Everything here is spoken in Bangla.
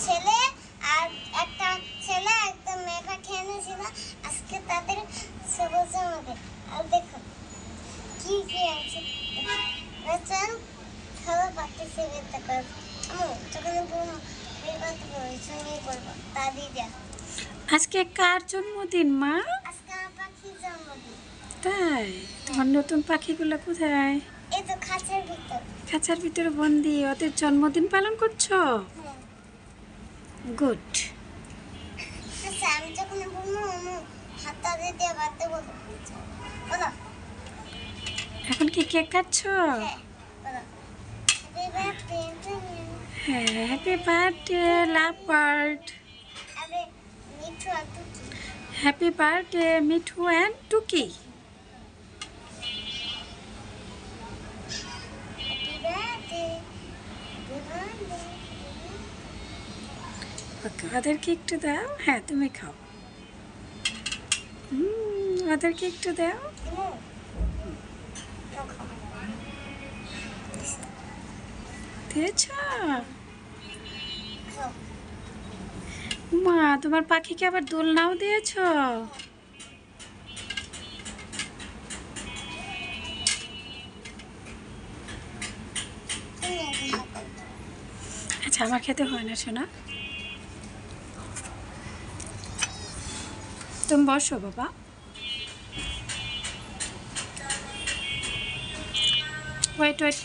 ছেলে আর একটা ছেলে একটা মেয়েটা খেয়ে নিয়েছিল। আজকে তাদের সবুজ আমাকে আর দেখো কি কি আছে রচন খাওয়া পারতেছে বেতা কর যখন বলবো বেরবাতে বলছো নিয়ে বলবো তা দিয়ে আজকে কার জন্মদিন মা? আজকে আমার পাখির জন্মদিন। তাই? তোমার নতুন পাখিগুলো কোথায়? এই তো খাঁচার ভিতর। খাঁচার ভিতরে বন্দি, ওদের জন্মদিন পালন করছো? হ্যাঁ। গুড। আচ্ছা আমি যখন বলবো হাতটা দিয়ে বাড়তে বলবো বলো। এখন কি কেক কাটছো? হ্যাঁ বলো হ্যাপি বার্থডে টু ইউ। হ্যাঁ, হ্যাপি বার্থডে লাভ বার্ড। আরে মিঠু আর Tuki. Happy birthday Mithu and Tuki. Happy birthday happy birthday. Okay, ওদেরকে একটু দাও। হ্যাঁ, তুমি খাও। ওদেরকে একটু দাও। দিয়েছ? মা, তোমার পাখিকে আবার দোলনাও দিয়েছ? আচ্ছা, আমার খেতে হয় না শোনা। তুমি বসো বাবা। Wait wait